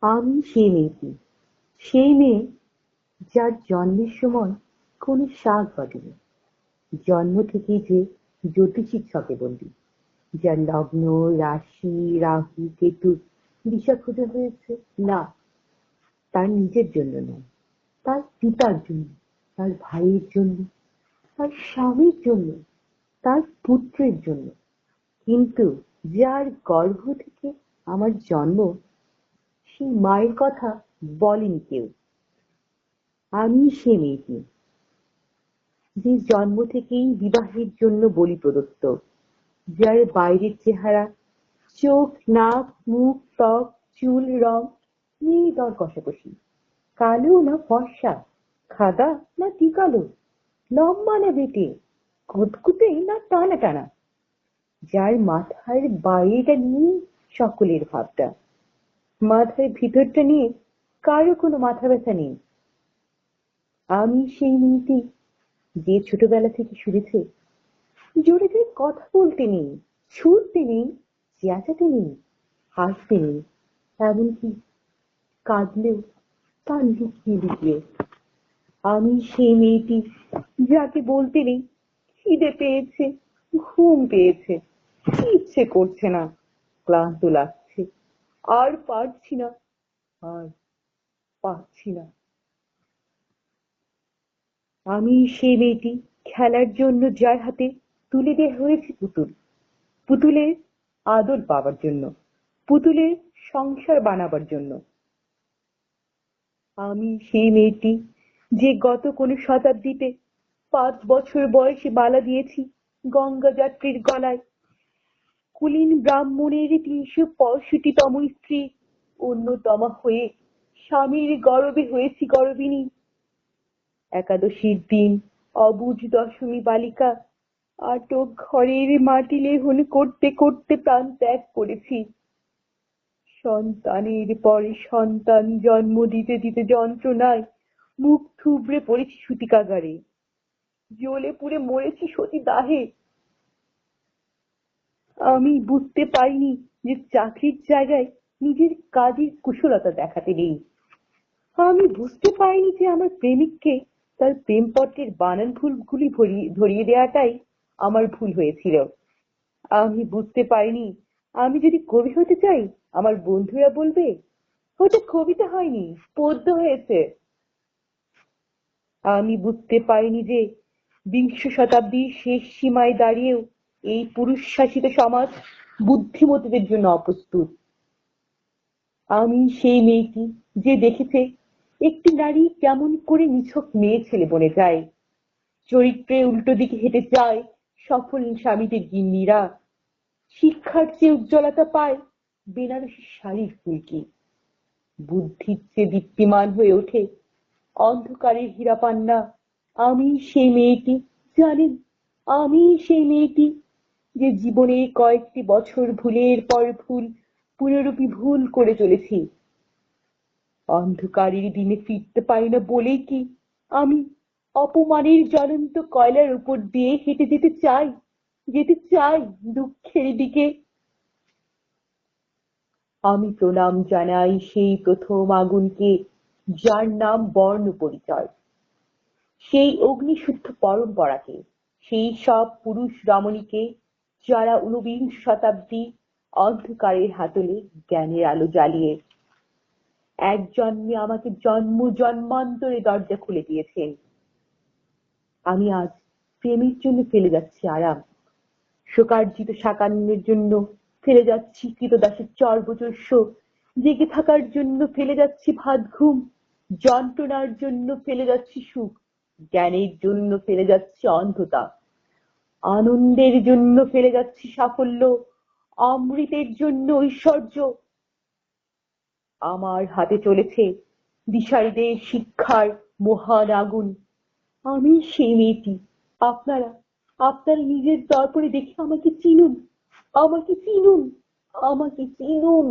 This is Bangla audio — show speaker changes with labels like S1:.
S1: আমি সেই মেয়েটি, সেই মেয়ে যার জন্মের সময় কোনো শাক ঘটেনি, জন্ম থেকেই যে জ্যোতিষীর ছকে বন্দী, যার লগ্ন, রাশি, রাহু, কেতু দিশা খুঁজে হয়েছে না, তার নিজের জন্য নয়, তার পিতার জন্য, তার ভাইয়ের জন্য, তার স্বামীর জন্য, তার পুত্রের জন্য। কিন্তু যার গর্ভ থেকে আমার জন্ম, সেই মায়ের কথা বলেনি কেউ। আমি সে মেয়েটি, যে জন্ম থেকেই বিবাহের জন্য বলি প্রদত্ত, যার বাইরের চেহারা, চোখ, নাক, মুখ, ত্বক, চুল, রং নেই দর কষাকষি, কালো না ফর্সা, খাদা না টিকালো, লম্বা না বেটে, কুতকুতে না টানা টানা, যার মাথার বাইরেটা নিয়ে সকলের ভাবটা, মাথার ভিতরটা নিয়ে কারো কোনো মাথা ব্যথা নেই। আমি সেই মেয়েটি, যে ছোটবেলা থেকে শুনেছে জোরে জোরে কথা বলতে নেই, ছুটতে নেই, চেঁচাতে নেই, হাসতে নেই, এমনকি কাঁদলেও তা লুকিয়ে লুকিয়ে। আমি সেই মেয়েটি, যাকে বলতে নেই খিদে পেয়েছে, ঘুম পেয়েছে, ইচ্ছে করছে না, ক্লান্ত লাগছে, আর পারছি না, আর পারছি না। আমি সেই মেয়েটি, খেলার জন্য যার হাতে তুলে দেয়া হয়েছে পুতুল, পুতুলের আদর পাবার জন্য, পুতুলের সংসার বানাবার জন্য। আমি সেই মেয়েটি, যে গত কোনো শতাব্দীতে 5 বছর বয়সে মালা দিয়েছি গঙ্গা যাত্রীর গলায়, কুলীন ব্রাহ্মণের 365তম স্ত্রী, অন্যতমা হয়ে স্বামীর গর্ভে হয়েছি গর্ভিণী। একাদশীর দিন অবুঝ দশমী বালিকা, আটক ঘরের মাটি লেহন করতে করতে প্রাণ ত্যাগ করেছি। সন্তানের পরে সন্তান জন্ম দিতে দিতে যন্ত্রণায় মুখ থুবড়ে পড়েছি সূতিকাগারে, জ্বলে পুড়ে মরেছি সতী দাহে। আমি বুঝতে পারিনি যে চাকরির জায়গায় নিজের কাজের কুশলতা দেখাতে নেই। আমি বুঝতে পারিনি যে আমার প্রেমিককে তার প্রেমপত্রের বানান ভুলগুলি ধরিয়ে দেওয়াটাই আমার ভুল হয়েছিল। আমি বুঝতে পারিনি, আমি যদি কবি হতে চাই, আমার বন্ধুরা বলবে ওটা কবিতা হয়নি, পদ্য হয়েছে। আমি বুঝতে পারিনি যে বিংশ শতাব্দীর শেষ সীমায় দাঁড়িয়েও এই পুরুষ শাসিত সমাজ বুদ্ধিমতীদের জন্য অপ্রস্তুত। আমি সেই মেয়েটি, যে দেখেছে একটি নারী কেমন করে নিছক মেয়ে ছেলে বনে যায়, চরিত্রে উল্টো দিকে হেঁটে যায় সফল স্বামীদের গিন্নিরা, শিক্ষার চেয়ে উজ্জ্বলতা পায় বেনারসি শাড়ির ফুলকি, বুদ্ধির চেয়ে দীপ্তিমান হয়ে ওঠে অন্ধকারের হীরাপান্না। আমি সেই মেয়েটি, জানেন, আমি সেই মেয়েটি, যে জীবনে কয়েকটি বছর ভুলের পর ভুল পুনরুপি ভুল করে চলেছি। অন্ধকারের দিনে ফিরতে পারি না বলেই কি আমি অপমানের জ্বলন্ত কয়লার উপর দিয়ে হেঁটে যেতে চাই, যেতে চাই দুঃখের দিকে। আমি প্রণাম জানাই সেই প্রথম আগুনকে, যার নাম বর্ণ পরিচয়, সেই অগ্নিশুদ্ধ পরম্পরাকে, সেই সব পুরুষ রমণীকে যারা 19 শতাব্দী অন্ধকারের হাতলে জ্ঞানের আলো জ্বালিয়ে এক জন্মে আমাকে জন্ম জন্মান্তরে দরজা খুলে দিয়েছেন। আমি আজ প্রেমের জন্য ফেলে যাচ্ছি আরাম, শোকার্জিত সাকান্নের জন্য ফেলে যাচ্ছি কৃতদাসের চর্বচস্য, জেগে থাকার জন্য ফেলে যাচ্ছি ভাত ঘুম, যন্ত্রণার জন্য ফেলে যাচ্ছি সুখ, জ্ঞানের জন্য ফেলে যাচ্ছি অন্ধতা, আনন্দের জন্য ফেলে যাচ্ছি সাফল্য, অমৃতের জন্য ঐশ্বর্য। আমার হাতে চলেছে দিশারীদের শিক্ষার মহান আগুন। আমি সেই মেয়েটি, আপনারা, আপনারা নিজের দর্পণে দেখে আমাকে চিনুন, আমাকে চিনুন, আমাকে চিনুন।